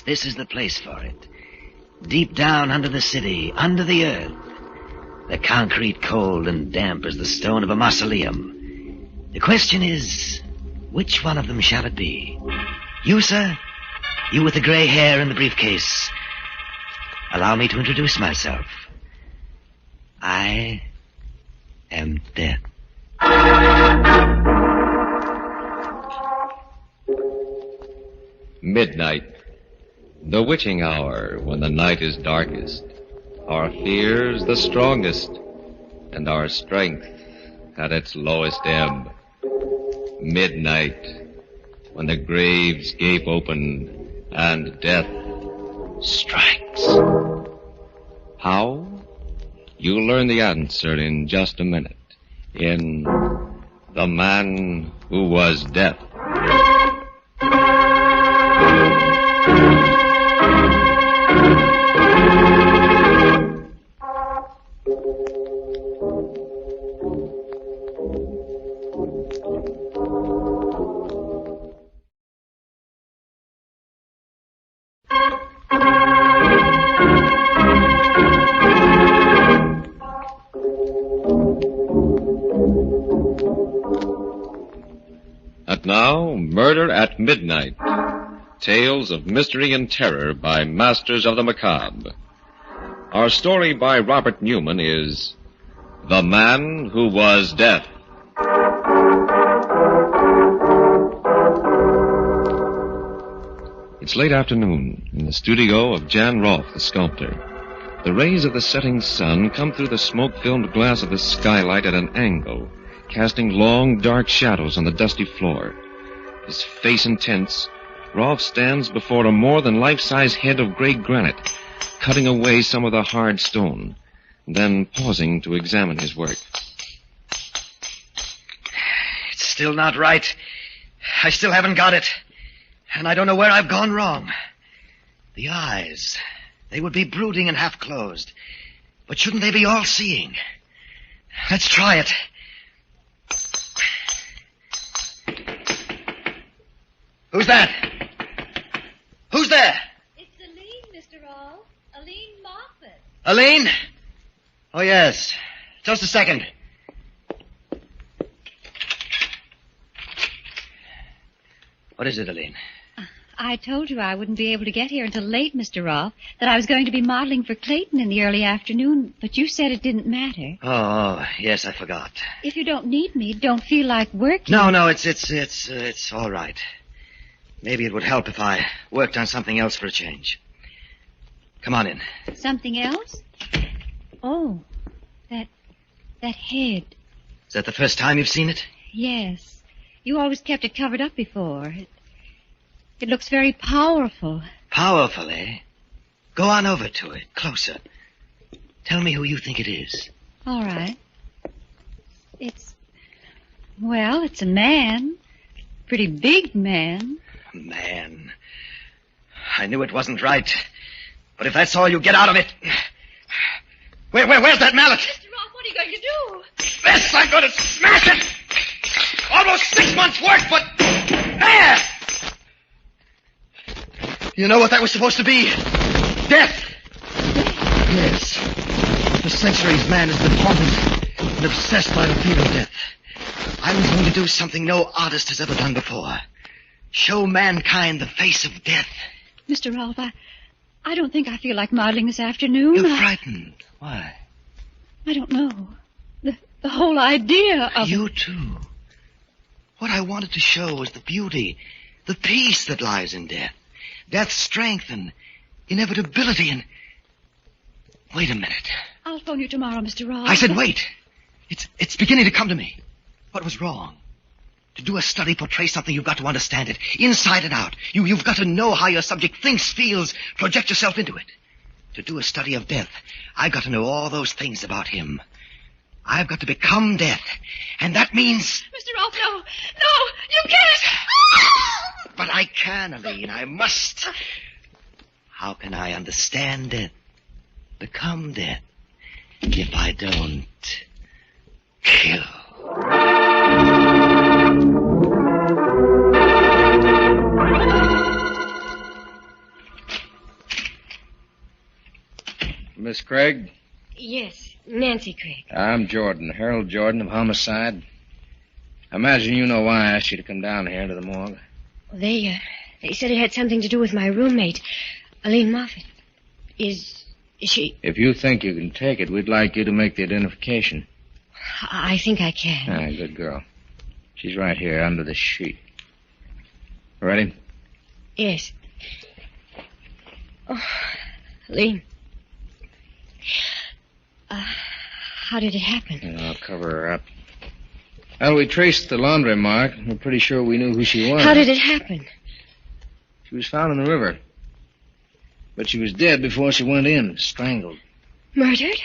This is the place for it. Deep down under the city, under the earth. The concrete cold and damp as the stone of a mausoleum. The question is, which one of them shall it be? You, sir? You with the gray hair and the briefcase. Allow me to introduce myself. I am Death. Midnight. The witching hour when the night is darkest, our fears the strongest, and our strength at its lowest ebb. Midnight, when the graves gape open and death strikes. How? You'll learn the answer in just a minute in The Man Who Was Death. And now, Murder at Midnight. Tales of Mystery and Terror by Masters of the Macabre. Our story by Robert Newman is The Man Who Was Death. It's late afternoon in the studio of Jan Rolfe, the sculptor. The rays of the setting sun come through the smoke-filmed glass of the skylight at an angle, casting long, dark shadows on the dusty floor. His face intense, Rolfe stands before a more than life-size head of gray granite, cutting away some of the hard stone, then pausing to examine his work. It's still not right. I still haven't got it. And I don't know where I've gone wrong. The eyes, they would be brooding and half-closed. But shouldn't they be all-seeing? Let's try it. Who's that? Who's there? It's Aline, Mr. Rolfe. Aline Moffat. Aline? Oh, yes. Just a second. What is it, Aline? I told you I wouldn't be able to get here until late, Mr. Rolfe, that I was going to be modeling for Clayton in the early afternoon, but you said it didn't matter. Oh, yes, I forgot. If you don't need me, don't feel like working. No, it's all right. Maybe it would help if I worked on something else for a change. Come on in. Something else? Oh, that head. Is that the first time you've seen it? Yes. You always kept it covered up before. It looks very powerful. Powerful, eh? Go on over to it, closer. Tell me who you think it is. All right. It's a man. Pretty big man. Man. I knew it wasn't right. But if that's all you get out of it... Where's that mallet? Mr. Rolfe, what are you going to do? This, I'm going to smash it! Almost 6 months' work, but... There! You know what that was supposed to be? Death! Yes. For centuries, man has been haunted and obsessed by the fear of death. I was going to do something no artist has ever done before. Show mankind the face of death. Mr. Rolfe, I don't think I feel like modeling this afternoon. You're frightened. Why? I don't know. The whole idea of... You, too. What I wanted to show was the beauty, the peace that lies in death. Death's strength and inevitability and... Wait a minute. I'll phone you tomorrow, Mr. Ross. I said wait. It's beginning to come to me. What was wrong? To do a study, portray something, you've got to understand it, inside and out. You've got to know how your subject thinks, feels, project yourself into it. To do a study of death, I've got to know all those things about him. I've got to become death. And that means... Mr. Rolfe, no. No, you can't. But I can, Aline. I must. How can I understand death, become death, if I don't kill? Miss Craig? Yes, Nancy Craig. I'm Jordan, Harold Jordan of Homicide. I imagine you know why I asked you to come down here to the morgue. They said it had something to do with my roommate, Aline Moffat. Is she... If you think you can take it, we'd like you to make the identification. I think I can. Ah, good girl. She's right here under the sheet. Ready? Yes. Oh, Aline. How did it happen? I'll cover her up. Well, we traced the laundry mark. We're pretty sure we knew who she was. How did it happen? She was found in the river. But she was dead before she went in, strangled. Murdered?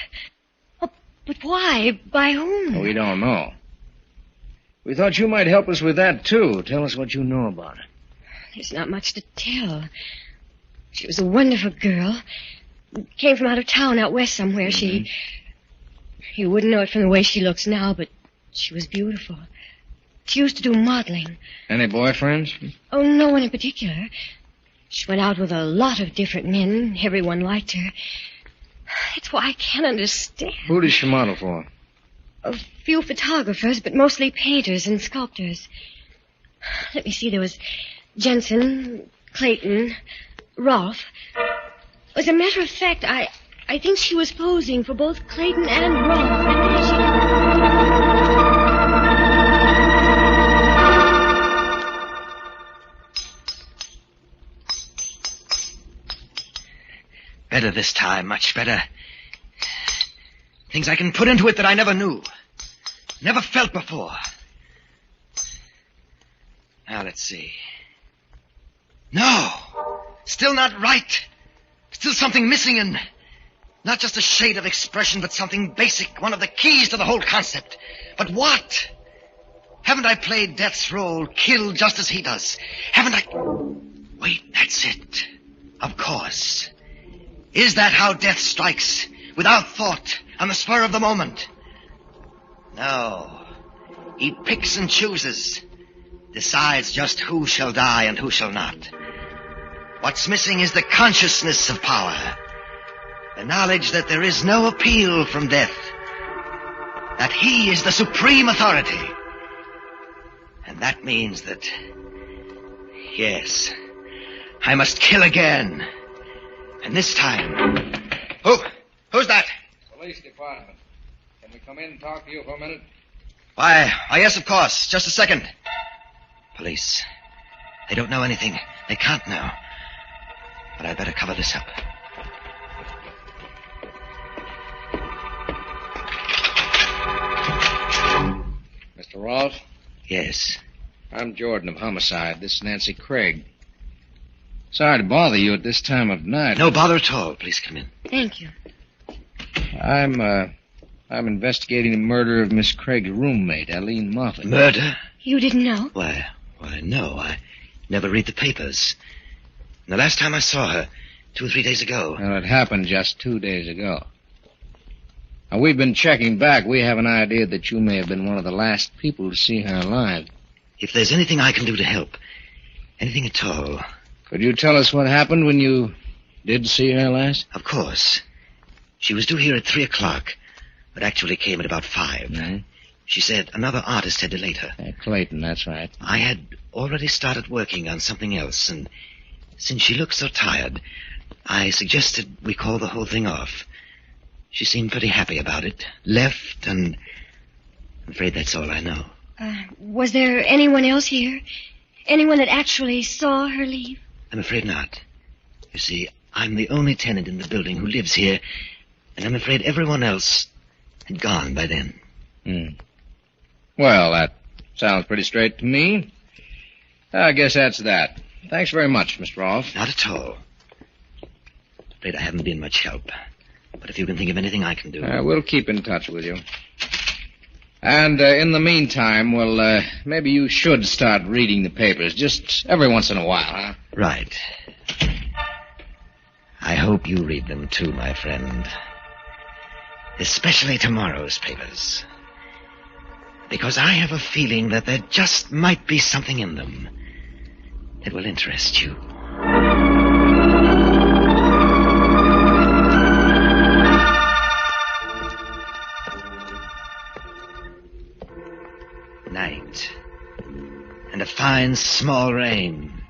Oh, but why? By whom? We don't know. We thought you might help us with that, too. Tell us what you know about her. There's not much to tell. She was a wonderful girl. Came from out of town, out west somewhere. Mm-hmm. You wouldn't know it from the way she looks now, but she was beautiful. She used to do modeling. Any boyfriends? Oh, no one in particular. She went out with a lot of different men. Everyone liked her. It's why I can't understand. Who does she model for? A few photographers, but mostly painters and sculptors. Let me see, there was Jensen, Clayton, Rolfe. As a matter of fact, I think she was posing for both Clayton and Rolfe. Better this time, much better. Things I can put into it that I never knew. Never felt before. Now, let's see. No! Still not right. Still something missing, and not just a shade of expression, but something basic, one of the keys to the whole concept. But what? Haven't I played Death's role, killed just as he does? Haven't I... Wait, that's it. Of course. Is that how death strikes? Without thought, on the spur of the moment? No. He picks and chooses. Decides just who shall die and who shall not. What's missing is the consciousness of power. The knowledge that there is no appeal from death. That he is the supreme authority. And that means that... Yes, I must kill again. And this time... Who's that? Police department. Can we come in and talk to you for a minute? Why, yes, of course. Just a second. Police. They don't know anything. They can't know. But I'd better cover this up. Mr. Rolfe? Yes. I'm Jordan of Homicide. This is Nancy Craig. Sorry to bother you at this time of night. No bother at all. Please come in. Thank you. I'm investigating the murder of Miss Craig's roommate, Aline Moffat. Murder? You didn't know? Why, no. I never read the papers. And the last time I saw her, 2 or 3 days ago. Well, it happened just 2 days ago. Now, we've been checking back. We have an idea that you may have been one of the last people to see her alive. If there's anything I can do to help, anything at all... Could you tell us what happened when you did see her last? Of course. She was due here at 3 o'clock, but actually came at about 5. Mm-hmm. She said another artist had delayed her. Clayton, that's right. I had already started working on something else, and since she looked so tired, I suggested we call the whole thing off. She seemed pretty happy about it. Left, and I'm afraid that's all I know. Was there anyone else here? Anyone that actually saw her leave? I'm afraid not. You see, I'm the only tenant in the building who lives here, And I'm afraid everyone else had gone by then. Well, that sounds pretty straight to me. I guess that's that. Thanks very much, Mr. Rolfe. Not at all. Afraid I haven't been much help. But if you can think of anything I can do... We'll keep in touch with you. And in the meantime, well, maybe you should start reading the papers just every once in a while, huh? Right. I hope you read them too, my friend. Especially tomorrow's papers. Because I have a feeling that there just might be something in them that will interest you. Night. And a fine small rain.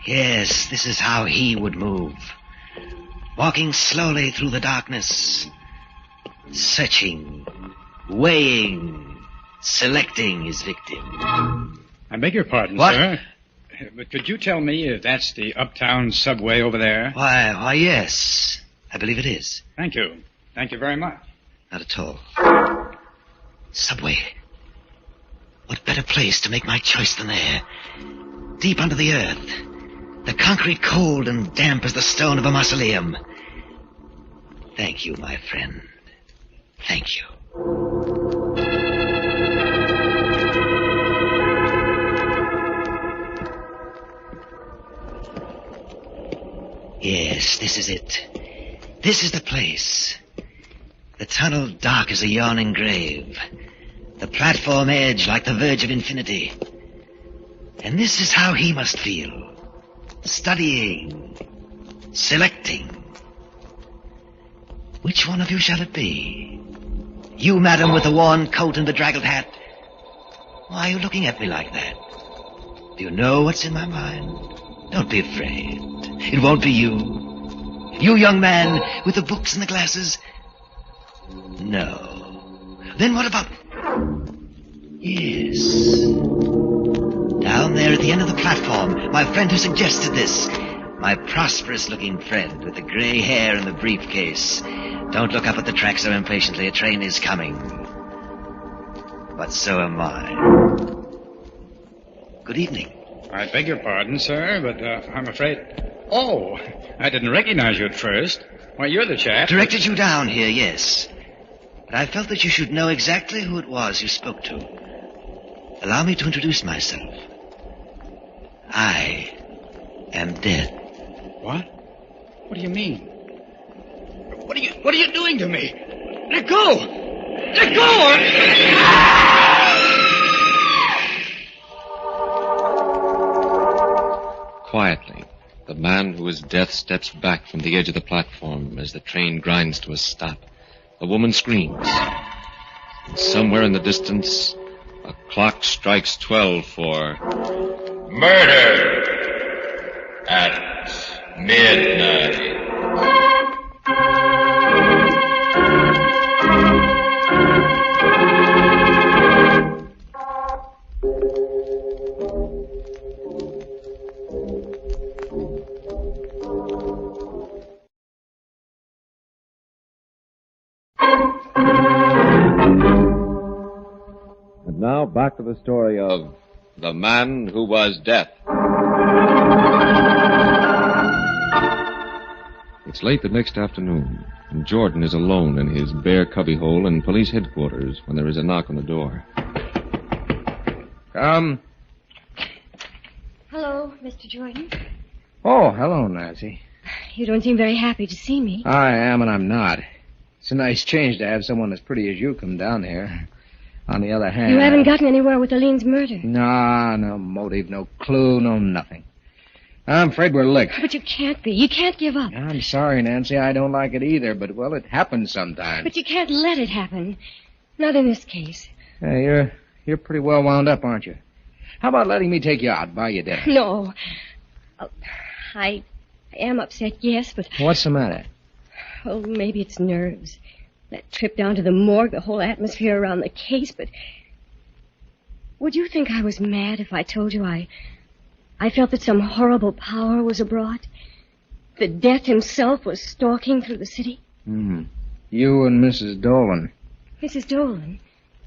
Yes, this is how he would move. Walking slowly through the darkness. Searching, weighing, selecting his victim. I beg your pardon, What? sir. But could you tell me if that's the uptown subway over there? Why, yes. I believe it is. Thank you. Thank you very much. Not at all. Subway. What better place to make my choice than there? Deep under the earth. The concrete cold and damp as the stone of a mausoleum. Thank you, my friend. Thank you. Yes, this is it. This is the place. The tunnel dark as a yawning grave. The platform edge like the verge of infinity. And this is how he must feel. Studying. Selecting. Which one of you shall it be? You, madam, with the worn coat and bedraggled hat. Why are you looking at me like that? Do you know what's in my mind? Don't be afraid. It won't be you. You, young man, with the books and the glasses? No. Then what about... Yes. Down there at the end of the platform, my friend who suggested this. My prosperous-looking friend with the gray hair and the briefcase. Don't look up at the track so impatiently. A train is coming. But so am I. Good evening. I beg your pardon, sir, but I'm afraid... Oh, I didn't recognize you at first. Why, you're the chap... Directed you down here, yes. But I felt that you should know exactly who it was you spoke to. Allow me to introduce myself. I am dead. What? What do you mean? What are you doing to me? Let go! Let go! Quietly, the man who is death steps back from the edge of the platform as the train grinds to a stop. The woman screams. And somewhere in the distance, a clock strikes 12 for... Murder at midnight. And now back to the story of The Man Who Was Death. It's late the next afternoon, and Jordan is alone in his bare cubbyhole in police headquarters when there is a knock on the door. Come. Hello, Mr. Jordan. Oh, hello, Nancy. You don't seem very happy to see me. I am and I'm not. It's a nice change to have someone as pretty as you come down here. On the other hand... You haven't gotten anywhere with Aline's murder. No motive, no clue, no nothing. I'm afraid we're licked. But you can't be. You can't give up. I'm sorry, Nancy. I don't like it either, but, well, it happens sometimes. But you can't let it happen. Not in this case. Hey, you're pretty well wound up, aren't you? How about letting me take you out, buy you dinner? No. I am upset, yes, but... What's the matter? Oh, maybe it's nerves. That trip down to the morgue, the whole atmosphere around the case, but... Would you think I was mad if I told you I felt that some horrible power was abroad? That Death himself was stalking through the city? You and Mrs. Dolan. Mrs. Dolan?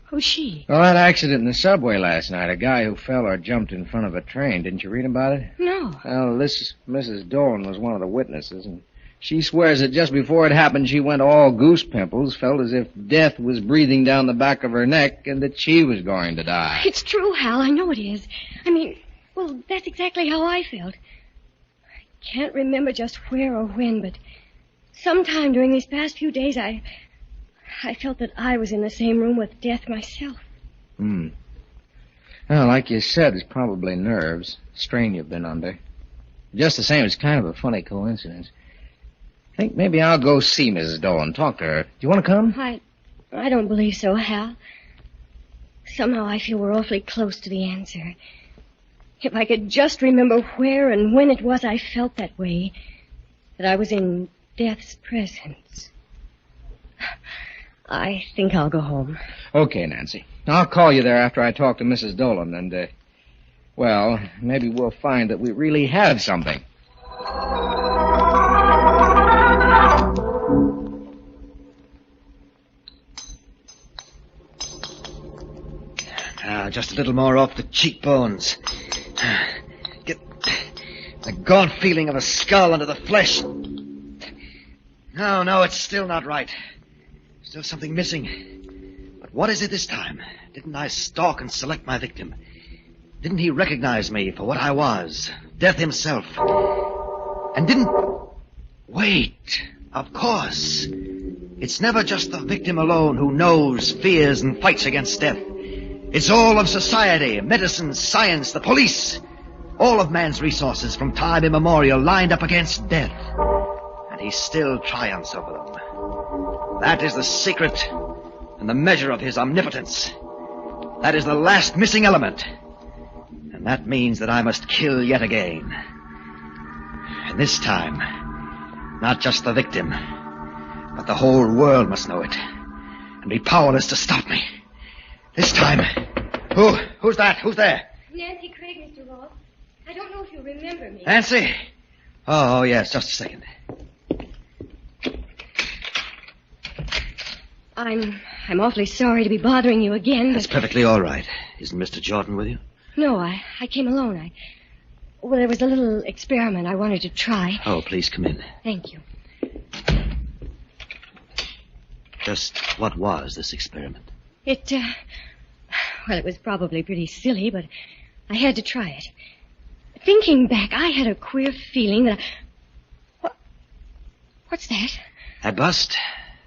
Who's she? Well, that accident in the subway last night, a guy who fell or jumped in front of a train. Didn't you read about it? No. Well, this Mrs. Dolan was one of the witnesses, and she swears that just before it happened, she went all goose pimples, felt as if death was breathing down the back of her neck, and that she was going to die. It's true, Hal. I know it is. I mean, well, that's exactly how I felt. I can't remember just where or when, but sometime during these past few days, I felt that I was in the same room with death myself. Well, like you said, it's probably nerves. Strain you've been under. Just the same, it's kind of a funny coincidence. I think maybe I'll go see Mrs. Dolan, talk to her. Do you want to come? I don't believe so, Hal. Somehow I feel we're awfully close to the answer. If I could just remember where and when it was I felt that way, that I was in death's presence. I think I'll go home. Okay, Nancy. I'll call you there after I talk to Mrs. Dolan, and, well, maybe we'll find that we really have something. Now, just a little more off the cheekbones. Get the gaunt feeling of a skull under the flesh. No, it's still not right. Still something missing. But what is it this time? Didn't I stalk and select my victim? Didn't he recognize me for what I was? Death himself. And didn't... Wait. Of course. It's never just the victim alone who knows, fears, and fights against death. It's all of society, medicine, science, the police. All of man's resources from time immemorial lined up against death. And he still triumphs over them. That is the secret and the measure of his omnipotence. That is the last missing element. And that means that I must kill yet again. And this time, not just the victim, but the whole world must know it and be powerless to stop me. This time... Who's that? Who's there? Nancy Craig, Mr. Ross. I don't know if you remember me. Nancy? Oh, yes, just a second. I'm awfully sorry to be bothering you again, but... That's perfectly all right. Isn't Mr. Jordan with you? No, I came alone. Well, there was a little experiment I wanted to try. Oh, please come in. Thank you. Just what was this experiment? Well, it was probably pretty silly, but I had to try it. Thinking back, I had a queer feeling that What's that? That bust?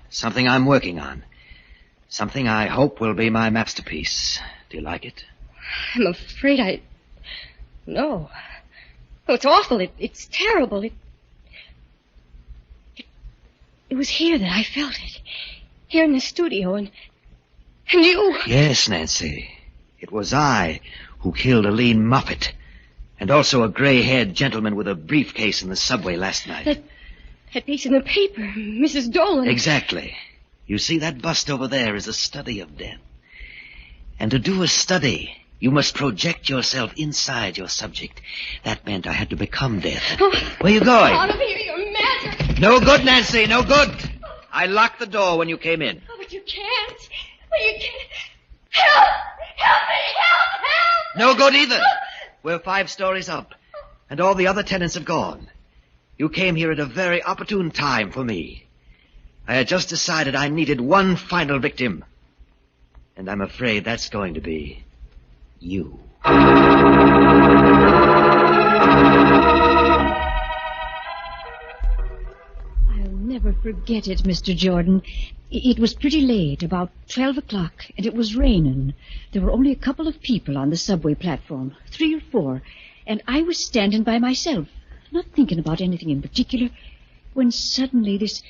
Something I'm working on. Something I hope will be my masterpiece. Do you like it? I'm afraid No. Oh, it's awful. It's terrible. It was here that I felt it. Here in the studio, and you... Yes, Nancy. It was I who killed a lean Muppet. And also a gray-haired gentleman with a briefcase in the subway last night. That piece in the paper, Mrs. Dolan. Exactly. You see, that bust over there is a study of death. And to do a study, you must project yourself inside your subject. That meant I had to become death. Oh, where are you going? Out of here, you're mad. No good, Nancy, no good. I locked the door when you came in. Oh, but you can't. Well, you can't. Help! Help me! Help! No good either. We're 5 stories up, and all the other tenants have gone. You came here at a very opportune time for me. I had just decided I needed one final victim. And I'm afraid that's going to be you. I'll never forget it, Mr. Jordan. It was pretty late, about 12 o'clock, and it was raining. There were only a couple of people on the subway platform, 3 or 4, and I was standing by myself, not thinking about anything in particular, when suddenly this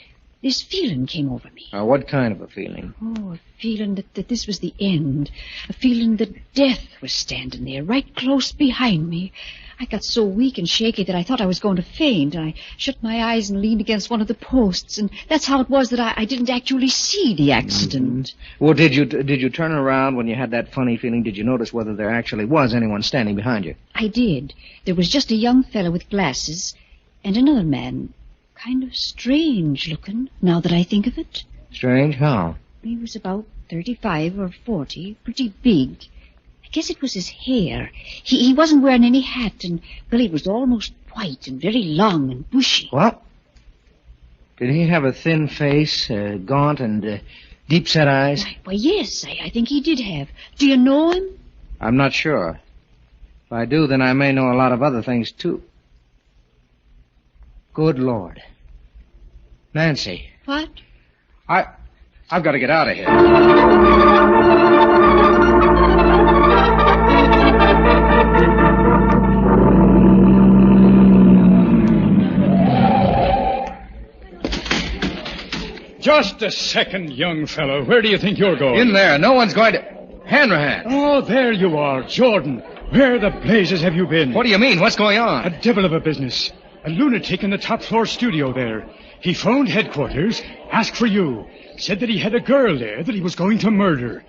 feeling came over me. What kind of a feeling? Oh, a feeling that this was the end. A feeling that death was standing there, right close behind me. I got so weak and shaky that I thought I was going to faint. I shut my eyes and leaned against one of the posts, and that's how it was that I didn't actually see the accident. Mm-hmm. Well, did you turn around when you had that funny feeling? Did you notice whether there actually was anyone standing behind you? I did. There was just a young fellow with glasses and another man, kind of strange looking, now that I think of it. Strange? How? He was about 35 or 40, pretty big. I guess it was his hair. He wasn't wearing any hat, and, well, he was almost white and very long and bushy. What? Did he have a thin face, gaunt, and deep-set eyes? Why, yes, I think he did have. Do you know him? I'm not sure. If I do, then I may know a lot of other things, too. Good Lord. Nancy. What? I've got to get out of here. Just a second, young fellow. Where do you think you're going? In there. No one's going to... Hanrahan. Oh, there you are, Jordan. Where the blazes have you been? What do you mean? What's going on? A devil of a business. A lunatic in the top floor studio there. He phoned headquarters, asked for you, said that he had a girl there that he was going to murder.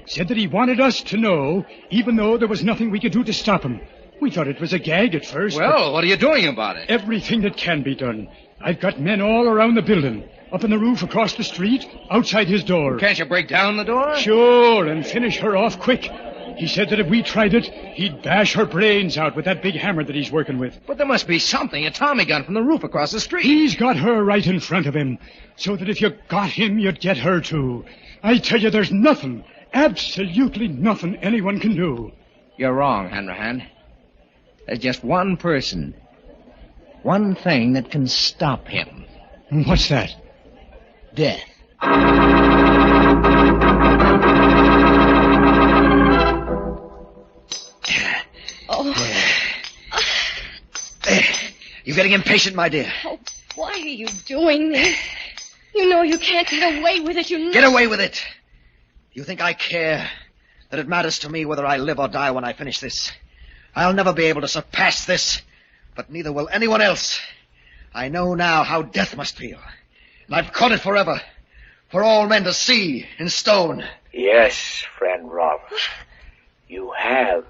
Said that he wanted us to know, even though there was nothing we could do to stop him. We thought it was a gag at first. Well, what are you doing about it? Everything that can be done. I've got men all around the building. Up on the roof across the street, outside his door. Can't you break down the door? Sure, and finish her off quick. He said that if we tried it, he'd bash her brains out with that big hammer that he's working with. But there must be something, a Tommy gun from the roof across the street. He's got her right in front of him, so that if you got him, you'd get her too. I tell you, there's nothing, absolutely nothing anyone can do. You're wrong, Hanrahan. There's just one person, one thing that can stop him. What's that? Death. You're getting impatient, my dear. Oh, why are you doing this? You know you can't get away with it. Get away with it. You think I care? That it matters to me whether I live or die when I finish this? I'll never be able to surpass this, but neither will anyone else. I know now how death must feel. And I've caught it forever, for all men to see in stone. Yes, friend Robert, you have.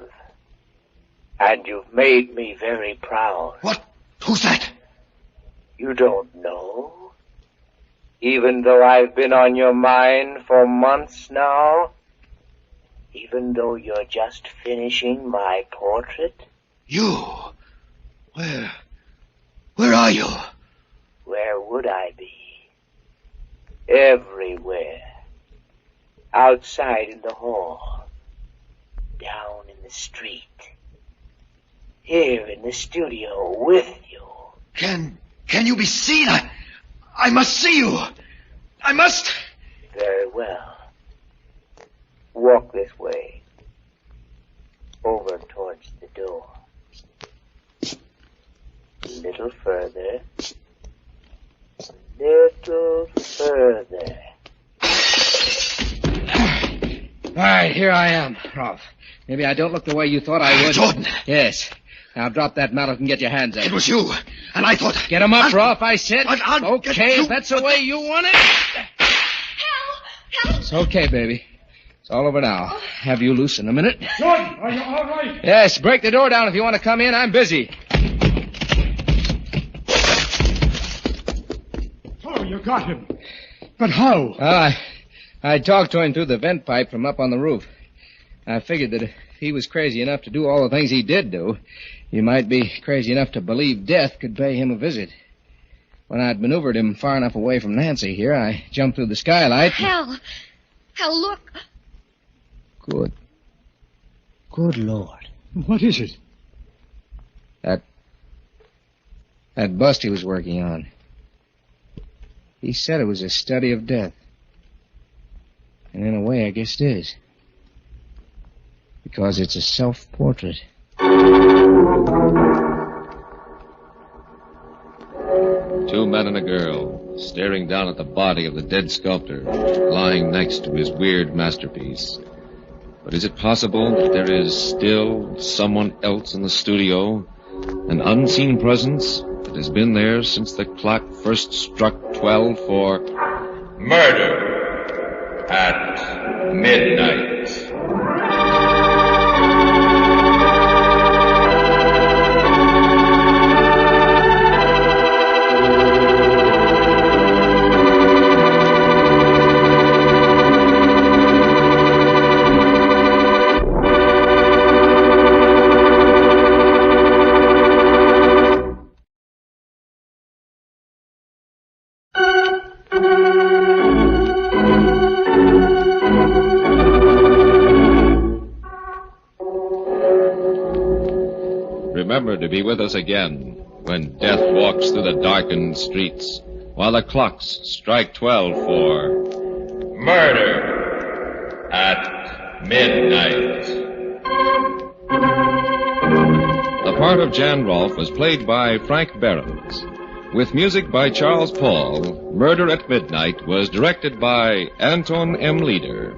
And you've made me very proud. What? Who's that? You don't know? Even though I've been on your mind for months now? Even though you're just finishing my portrait? You? Where are you? Where would I be? Everywhere. Outside in the hall. Down in the street. Here in the studio with you. Can you be seen? I must see you. I must. Very well. Walk this way. Over towards the door. A little further. A little further. All right, here I am, Rolf. Maybe I don't look the way you thought I would. Jordan! Yes. Now drop that mallet and get your hands up. It was you, and I thought... Get him up, Rolf, I said. I'll okay, if that's the way you want it. Help! It's okay, baby. It's all over now. Have you loose in a minute? Jordan, are you all right? Yes, break the door down if you want to come in. I'm busy. Oh, you got him. But how? I talked to him through the vent pipe from up on the roof. I figured that if he was crazy enough to do all the things he did do, he might be crazy enough to believe death could pay him a visit. When I'd maneuvered him far enough away from Nancy here, I jumped through the skylight. Hal, look. Good Lord. What is it? That bust he was working on. He said it was a study of death. And in a way, I guess it is. Because it's a self-portrait. Two men and a girl, staring down at the body of the dead sculptor, lying next to his weird masterpiece. But is it possible that there is still someone else in the studio, an unseen presence that has been there since the clock first struck 12 for... Murder at midnight. be with us again when death walks through the darkened streets while the clocks strike 12 for Murder at Midnight. The part of Jan Rolfe was played by Frank Behrens. With music by Charles Paul, Murder at Midnight was directed by Anton M. Leader.